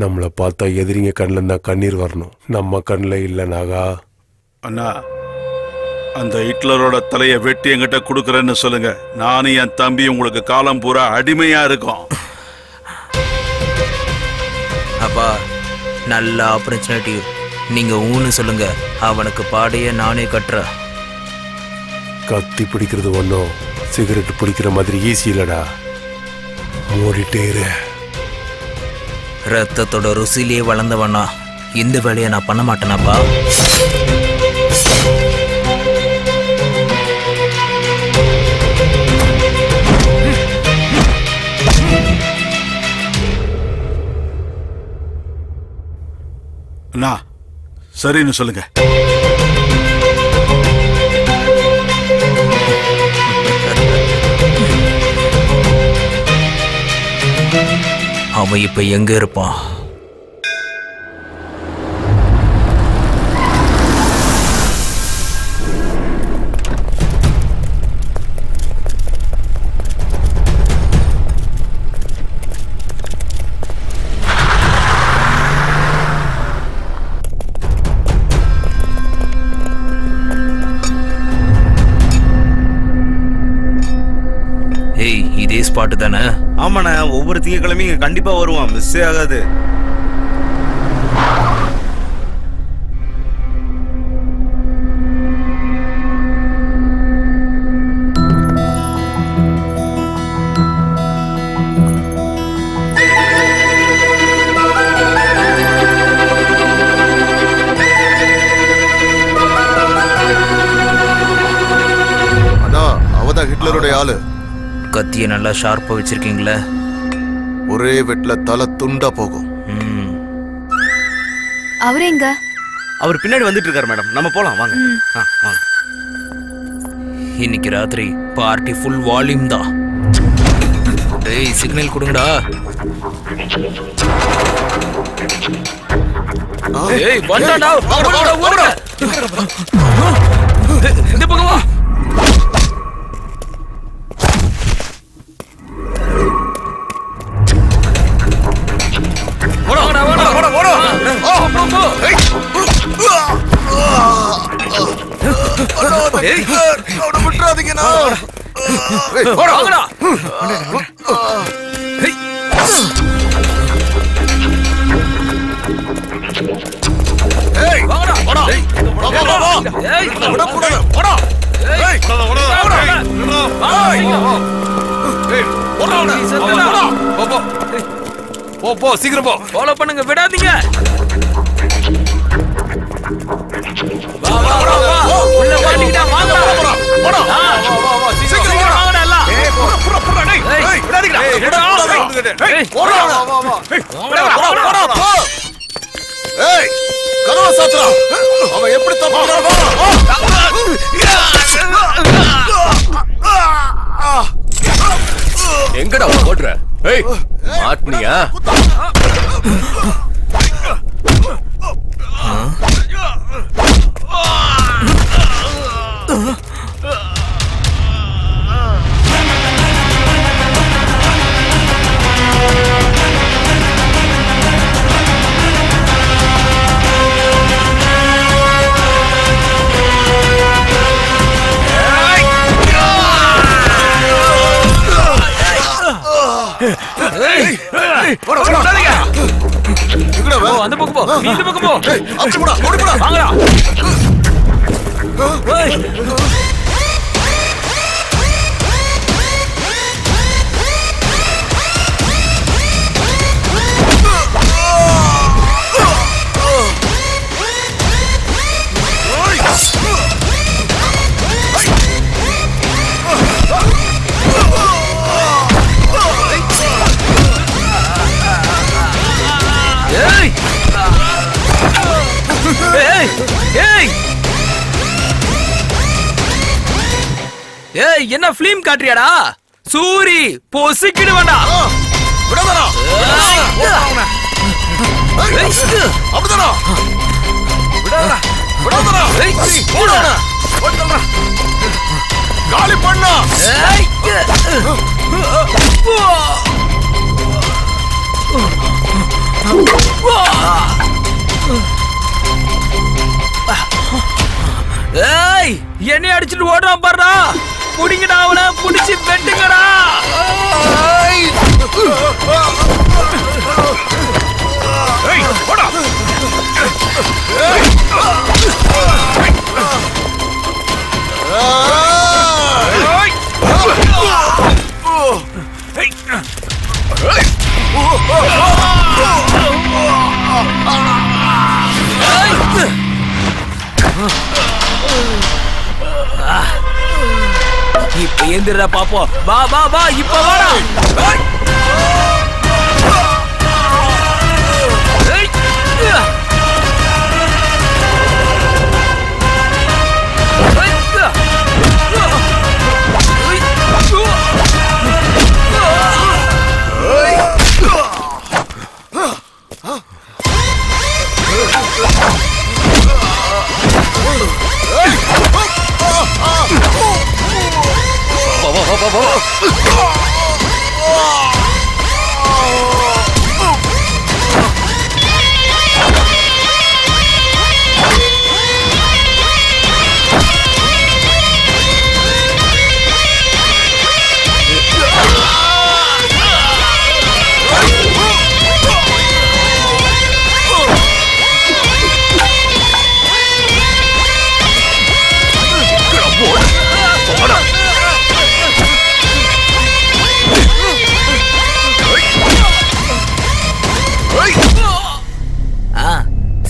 நம்மளை பார்த்தா எதிரிங்க கண்ணில் தான் கண்ணீர் வரணும், நம்ம கண்ணில் இல்லை நாகா. அண்ணா, அந்த ஹிட்லரோட தலையை வெட்டி என்கிட்ட கொடுக்குறேன்னு சொல்லுங்க. நானும் என் தம்பி உங்களுக்கு காலம் பூரா அடிமையா இருக்கும். அப்பா, நல்ல ஆப்பர்ச்சுனிட்டி. நீங்க ஊன்னு சொல்லுங்க, அவனுக்கு பாடையே நானே கட்டுறேன். கத்தி பிடிக்கிறது ஒன்றும் சிகரெட் பிடிக்கிற மாதிரி ஈஸி இல்லடா. மூடிட்டே இரு. ரத்தத்தோட ருசிலேயே வளர்ந்தவனா இந்த வேலையை நான் பண்ண மாட்டேனாப்பா. அண்ணா, சரின்னு சொல்லுங்க. அவன் இப்ப எங்க இருப்பான்? இதே ஸ்பாட் தானே? ஆமாண்ணா, ஒவ்வொரு திங்கக்கிழமையும் இங்க கண்டிப்பா வருவான், மிஸ்ஸே ஆகாது. அண்ணா, அவதான் ஹிட்லருடைய ஆளு. கத்திய நல்லா ஷார்ப்பா வச்சிருக்கீங்களே. ஒரே வெட்ல தலை துண்டா போகும். அவரு எங்க? அவர் பின்னாடி வந்துட்டு இருக்காரு மேடம். நம்ம போலாம் வாங்க. வாங்க. இன்னைக்கு ராத்திரி பார்ட்டி ஃபுல் வால்யூம் தான். டேய், சிக்னல் கொடுங்கடா. ஏய், வந்தாடா. ஓடுடா. இந்த பக்கம் வா. சீக்கிரம் போ. ஃபாலோ பண்ணுங்க, விடாதீங்க. உள்ள வாடிடா, வாங்க. போடா. சீக்கிரம் வாங்கடா எல்லாம். புறா டேய். விடாதீங்கடா. போடா. போ. ஏய், கதவை சாத்துறா. அவன் எப்படி தப்பிக்கிறான்? எங்கடா ஓடுற? ஏய், மாட்னியா? அந்த பக்கம் போ. நீ இந்த பக்கம் போ. அச்சு போடா, ஓடி போடா. வாங்கடா. ஏய், என்ன ஃபிலிம் காட்றியாடா? சூரி பொசிக்கிடு வேண்டாம். விடாதடா. அப்படிதானா? விடாதடா. விடாதடா. ஓடுடா. காலி பண்ணா. ஏய். ஏய், என்னை அடிச்சுட்டு ஓடுறான் பாருடா. புடிங்கடா அவனை, புடிச்சு வெட்டுங்கடா. இப்ப ஏந்திரா பாப்போம். வா வா வா, இப்ப வாடா.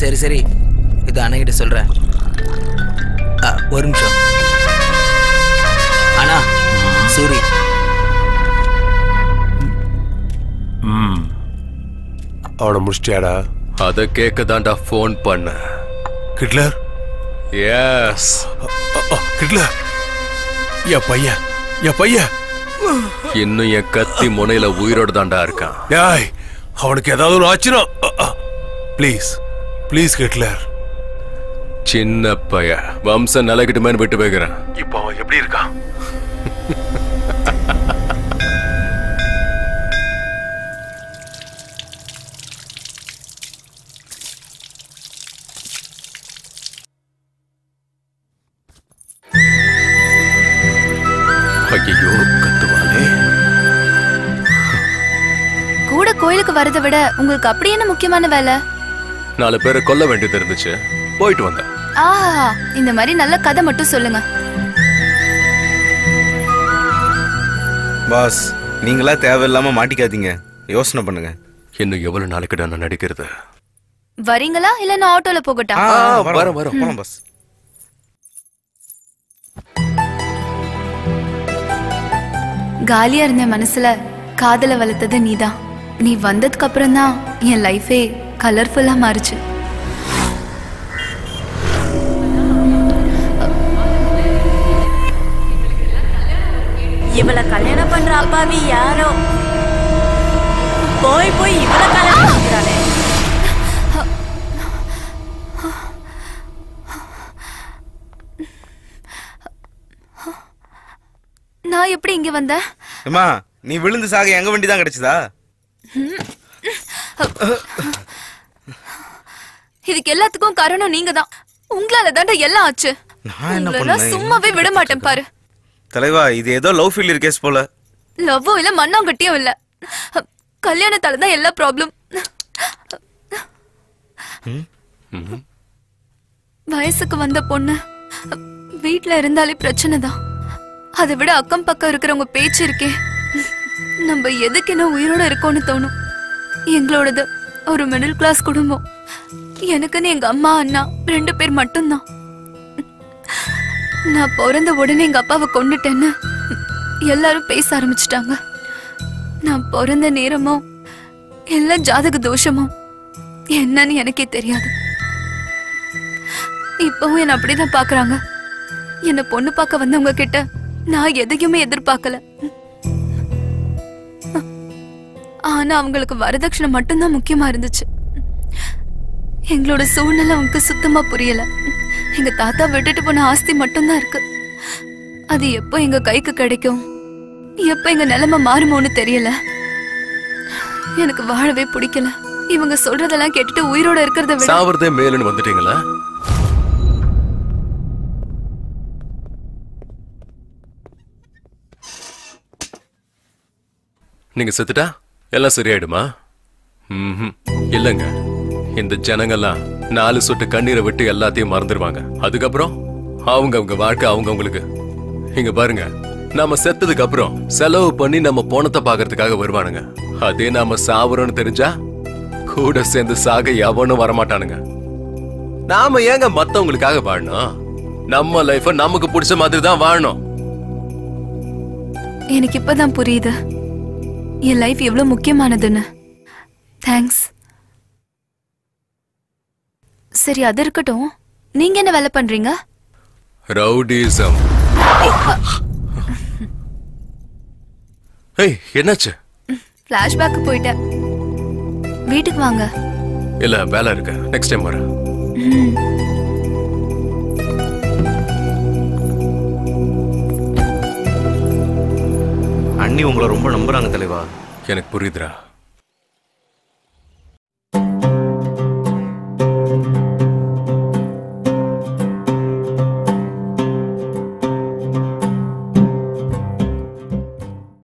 சரி சரி, இது அண்ணகிட்ட சொல்றேன். ஒரு நிமிஷம் அண்ணா. சூரி, அவனை முடிச்சிட்டியாடா? அத கேட்க தான்டா போன் பண்ண. கிட்லர்? எஸ் கிட்லர், என் பையன், என் பையன் இன்னும் என் கத்தி முனையில உயிரோடு தான்டா இருக்கான். டேய், அவனுக்கு ஏதாவது ஒரு ஆச்சுனா ப்ளீஸ் ப்ளீஸ் கிட்லர். சின்ன பைய வம்சம் நிலைக்கிட்டுமேனு விட்டு வைக்கிறேன். இப்போ அவன் எப்படி இருக்கான்? ஐயோ, கத்துவாளே. கூட கோயிலுக்கு வரதை விட உங்களுக்கு அப்படி என்ன முக்கியமான வேலை? 4 பேரை கொல்ல வேண்டியது இருந்துச்சு, போயிட்டு வந்தேன். ஆஹா, இந்த மாதிரி நல்ல கதை மட்டும் சொல்லுங்க. பாஸ், நீங்களா தேவையில்லாம மாட்டிக்காதீங்க, யோசனை பண்ணுங்க. இன்னும் எவ்வளவு நாளைக்கு நான் நடிக்கிறது? வரீங்களா இல்ல நான் ஆட்டோல போகட்டா? வரோம் வரோம் போலாம் பாஸ். காலியா இருந்த மனசுல காதல வளர்த்தது நீதான். நீ வந்ததுக்கு அப்புறம் தான் என் லைஃபே கலர்ஃபுல்லா மாறுச்சு. இவளை கல்யாணம் பண்ற அப்பாவி யாரோ போய் போய் இவளை கல்யாணம் பண்ணிக்கிறானே. நான் எப்படி இங்க வந்தேன்? அம்மா, நீ விழுந்து சாக எங்க வண்டி தான் கிடைச்சதா? இதுக்கு எல்லாத்துக்கும் காரணம் நீங்க தான். உங்களால தாண்டா எல்லாம் ஆச்சு. நான் என்ன உங்களெல்லாம் பண்ணேன்? சும்மாவே விட மாட்டேன் பாரு. தலைவா, இது ஏதோ லவ் ஃபெயிலியர் கேஸ் போல. லவ்வும் இல்ல, மண்ணாங்கட்டியும் இல்ல, கல்யாணத்தால தான் எல்லா ப்ராப்ளம். வயசுக்கு வந்த பொண்ணு வீட்ல இருந்தாலே பிரச்சனை தான். அதை விட அக்கம் பக்கம் இருக்கிறவங்க பேச்சு இருக்கே, நம்ம எதுக்கு என்ன உயிரோட இருக்கோம்னு தோணும். எங்களோடது ஒரு மிடில் கிளாஸ் குடும்பம். எனக்குன்னு எங்க அம்மா அண்ணா 2 பேர் மட்டும்தான். நான் பிறந்த உடனே எங்க அப்பாவை கொண்டுட்டேன்னு எல்லாரும் பேச ஆரம்பிச்சிட்டாங்க. நான் பிறந்த நேரமோ எல்லாம் ஜாதக தோஷமோ என்னன்னு எனக்கே தெரியாது. இப்பவும் என்ன அப்படிதான் பாக்குறாங்க. என்ன பொண்ணு பார்க்க வந்தவங்க கிட்ட நான் எதையுமே எதிர்பார்க்கல. ஆனா அவங்களுக்கு வரதட்சணை மட்டும்தான் முக்கியமா இருந்துச்சு. எங்களோட சூழ்நிலை அவங்களுக்கு சுத்தமா புரியல. எங்க தாத்தா விட்டுட்டு போன ஆஸ்தி மட்டும்தான் இருக்கு. அது எப்போ எங்க கைக்கு கிடைக்கும், எப்ப எங்க நிலைமை மாறுமோன்னு தெரியல. எனக்கு வாழவே பிடிக்கல. இவங்க சொல்றதெல்லாம் கேட்டுட்டு உயிரோட இருக்கிறத விட சாவறதே மேலுன்னு வந்துட்டீங்களா? நீங்க செத்துட்டா எல்லாம் சரியாயிடுமா? இல்லங்க, இந்த ஜனங்கள்லாம் 4 சொட்டு கண்ணீரை விட்டு எல்லாத்தையும் மறந்துடுவாங்க. அதுக்கப்புறம் அவங்க வாழ்க்கை அவங்களுக்கு. இங்க பாருங்க, நாம செத்ததுக்கு அப்புறம் செலவு பண்ணி நம்ம போனத்தை பாக்குறதுக்காக வருவானுங்க. அதே நாம சாவறோம்னு தெரிஞ்சா கூட சேர்ந்து சாக எவனும் வரமாட்டானுங்க. நாம ஏங்க மத்தவங்களுக்காக வாழணும்? நம்ம லைஃப நமக்கு பிடிச்ச மாதிரி தான் வாழணும். எனக்கு இப்பதான் புரியுது என் லைஃப் எவ்வளவு முக்கியமானதுன்னு. தேங்க்ஸ். சரி, அது இருக்கட்டும். நீங்க என்ன வேலை பண்றீங்க? ரவுடிசம். ஏய், என்னாச்சு? ஃபிளாஷ்பேக் போயிட்டேன். வீட்டுக்கு வாங்க. இல்ல, வேலை இருக்கு. நெக்ஸ்ட் டைம் வரேன். அண்ணி உங்களை ரொம்ப நம்புறாங்க தலைவா. எனக்கு புரியுதுடா.